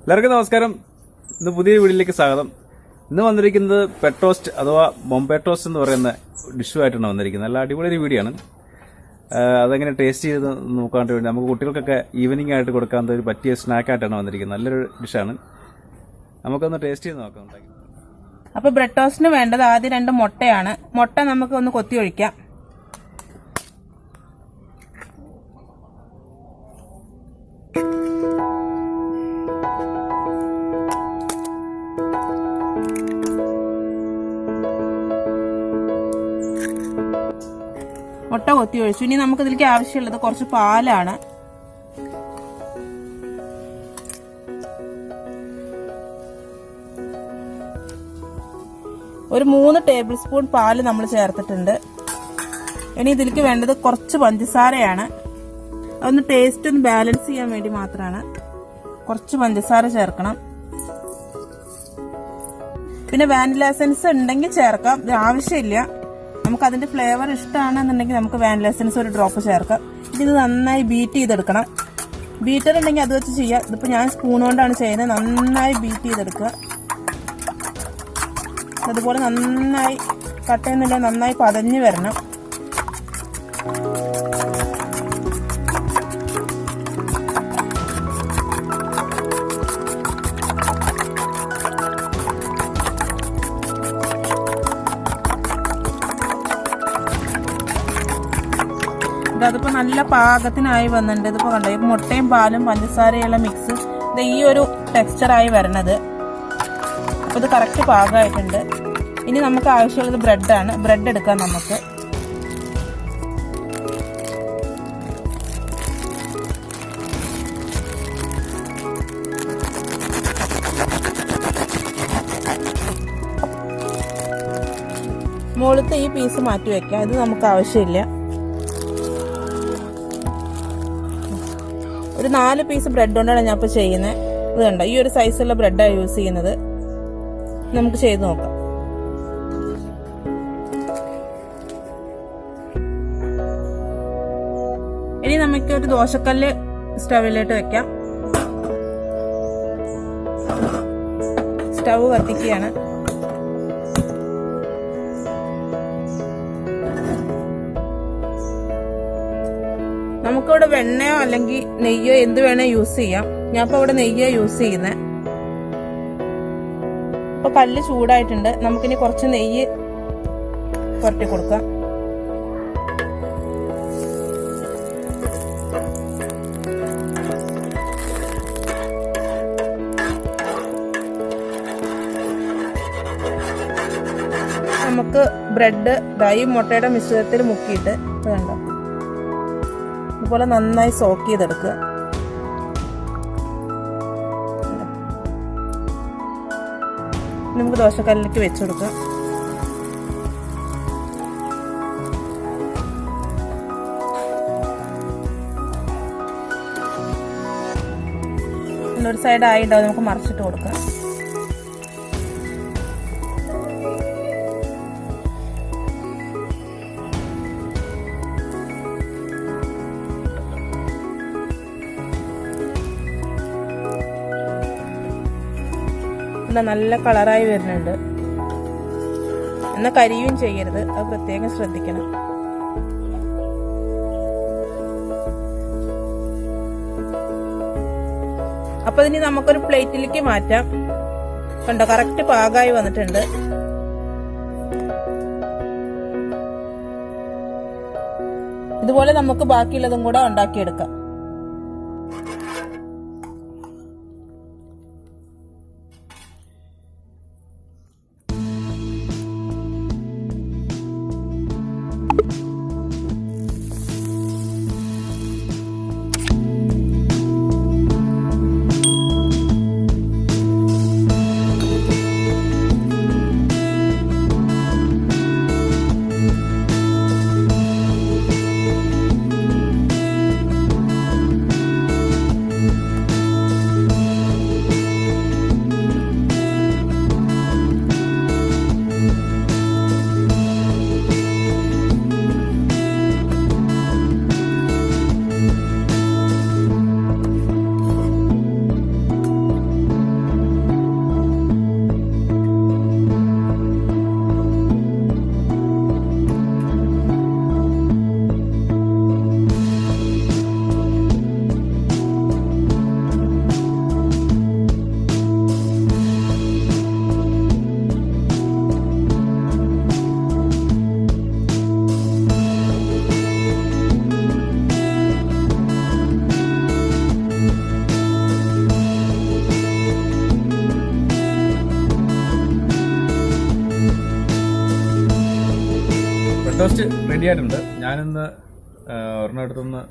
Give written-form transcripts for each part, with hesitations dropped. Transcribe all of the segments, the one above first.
എല്ലാവർക്കും നമസ്കാരം. ഇന്ന് പുതിയ വീഡിയോയിലേക്ക് സ്വാഗതം. ഇന്ന് വന്നിരിക്കുന്നത് പെട്ടോസ്റ്റ് അഥവാ മുംബൈ ടോസ്റ്റ് എന്ന് പറയുന്ന ഡിഷുമായിട്ടാണ് വന്നിരിക്കുന്നത്. നല്ല അടിപൊളി ഒരു വീഡിയോ ആണ്. അതെങ്ങനെ ടേസ്റ്റ് ചെയ്ത് നോക്കാൻ വേണ്ടി നമുക്ക് കുട്ടികൾക്കൊക്കെ ഈവനിങ് ആയിട്ട് കൊടുക്കാൻ ഒരു പറ്റിയ സ്നാക്കായിട്ടാണ് വന്നിരിക്കുന്നത്. നല്ലൊരു ഡിഷാണ്. നമുക്കൊന്ന് ടേസ്റ്റ് ചെയ്ത് നോക്കാം. അപ്പോൾ ബ്രെഡ് ടോസ്റ്റിന് വേണ്ടത് ആദ്യം 2 മുട്ടയാണ്. മുട്ട നമുക്ക് ഒന്ന് കൊത്തി ഒഴിക്കാം. മുട്ട കൊത്തി ഒഴിച്ചു. ഇനി നമുക്ക് ഇതിലേക്ക് ആവശ്യമുള്ളത് കുറച്ച് പാലാണ്. ഒരു 3 ടേബിൾ സ്പൂൺ പാല് നമ്മൾ ചേർത്തിട്ടുണ്ട്. ഇനി ഇതിലേക്ക് വേണ്ടത് കുറച്ച് പഞ്ചസാരയാണ്. അതൊന്ന് ടേസ്റ്റ് ഒന്ന് ബാലൻസ് ചെയ്യാൻ വേണ്ടി മാത്രമാണ്. കുറച്ച് പഞ്ചസാര ചേർക്കണം. പിന്നെ വാനില എസൻസ് ഉണ്ടെങ്കിൽ ചേർക്കാം, ആവശ്യമില്ല. നമുക്ക് അതിന്റെ ഫ്ലേവർ ഇഷ്ടമാണെന്നുണ്ടെങ്കിൽ നമുക്ക് വാനില എസൻസ് ഒരു ഡ്രോപ്പ് ചേർക്കാം. ഇത് നന്നായി ബീറ്റ് ചെയ്തെടുക്കണം. ബീറ്റർ ഉണ്ടെങ്കിൽ അത് വെച്ച് ചെയ്യാം. ഇതിപ്പോൾ ഞാൻ സ്പൂൺ കൊണ്ടാണ് ചെയ്യുന്നത്. നന്നായി ബീറ്റ് ചെയ്തെടുക്കുക. അതുപോലെ നന്നായി കട്ടയുന്നില്ല, നന്നായി പതഞ്ഞു വരണം. അതിപ്പോ നല്ല പാകത്തിനായി വന്നിട്ടുണ്ട്. ഇതിപ്പോ കണ്ടോ, ഈ മുട്ടയും പാലും പഞ്ചസാരയുള്ള മിക്സ് ഈ ഒരു ടെക്സ്ചറായി വരണത്. അപ്പൊ ഇത് കറക്റ്റ് പാകമായിട്ടുണ്ട്. ഇനി നമുക്ക് ആവശ്യമുള്ളത് ബ്രെഡാണ്. ബ്രെഡ് എടുക്കാം നമുക്ക്. മുകളിലത്തെ ഈ പീസ് മാറ്റി വെക്കാം. ഇത് നമുക്ക് ആവശ്യമില്ല. ഒരു 4 പീസ് ബ്രെഡ് കൊണ്ടാണ് ഞാൻ ഇപ്പോൾ ചെയ്യുന്നത്. ഇത് കണ്ടോ, ഈ ഒരു സൈസുള്ള ബ്രെഡാണ് യൂസ് ചെയ്യുന്നത്. നമുക്ക് ചെയ്ത് നോക്കാം. ഇനി നമുക്ക് ഒരു ദോശക്കല്ല് സ്റ്റവിലോട്ട് വെക്കാം. സ്റ്റവ് കത്തിക്കുകയാണ്. നമുക്കിവിടെ വെണ്ണയോ അല്ലെങ്കിൽ നെയ്യോ എന്ത് വേണേ യൂസ് ചെയ്യാം. ഞാൻ ഇപ്പൊ ഇവിടെ നെയ്യോ യൂസ് ചെയ്യുന്നത്. ഇപ്പൊ കല്ല് ചൂടായിട്ടുണ്ട്. നമുക്കിനി കുറച്ച് നെയ്യ് പുരട്ടി കൊടുക്കാം. നമുക്ക് ബ്രെഡ് ഈ മുട്ടയുടെ മിശ്രിതത്തിൽ മുക്കിയിട്ട് വേണ്ട ഇതുപോലെ നന്നായി സോക്ക് ചെയ്തെടുക്കുക. നമുക്ക് ദോശക്കല്ലിലേക്ക് വെച്ച് കൊടുക്കാം. ഒരു സൈഡ് ആയിട്ടാവും, നമുക്ക് മറിച്ചിട്ട് കൊടുക്കാം. നല്ല കളറായി വരുന്നുണ്ട്. എന്നാൽ കരിയും ചെയ്യരുത്, അത് പ്രത്യേകം ശ്രദ്ധിക്കണം. അപ്പൊ ഇനി നമുക്കൊരു പ്ലേറ്റിലേക്ക് മാറ്റാം. കണ്ടോ, കറക്റ്റ് പാകമായി വന്നിട്ടുണ്ട്. ഇതുപോലെ നമുക്ക് ബാക്കിയുള്ളതും കൂടെ ഉണ്ടാക്കിയെടുക്കാം. റെഡി ആയിട്ടുണ്ട്. ഞാനിന്ന് ഒരെണ്ണം എടുത്തൊന്ന്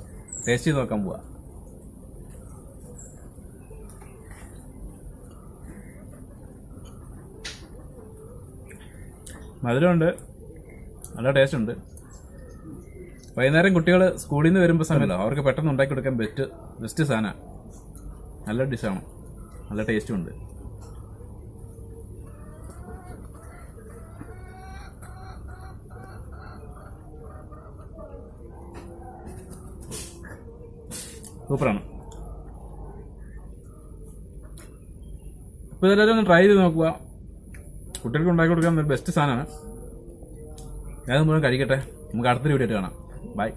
ടേസ്റ്റ് ചെയ്ത് നോക്കാൻ പോവാ. മധുരമുണ്ട്, നല്ല ടേസ്റ്റ് ഉണ്ട്. വൈകുന്നേരം കുട്ടികൾ സ്കൂളിൽ നിന്ന് വരുമ്പോൾ സമയമല്ലോ, അവർക്ക് പെട്ടെന്ന് ഉണ്ടാക്കി കൊടുക്കാൻ ബെസ്റ്റ് സാധനമാണ്. നല്ല ഡിഷാണ്, നല്ല ടേസ്റ്റും ഉണ്ട്. സൂപ്പറാണ്. അപ്പോൾ ഇതെല്ലാവരും ഒന്ന് ട്രൈ ചെയ്ത് നോക്കുക. കുട്ടികൾക്ക് ഉണ്ടാക്കി കൊടുക്കാൻ ബെസ്റ്റ് സാധനമാണ്. ഞാനത് മുഴുവൻ കഴിക്കട്ടെ. നമുക്ക് അടുത്തൊരു വീഡിയോ ആയിട്ട് കാണാം. ബൈ.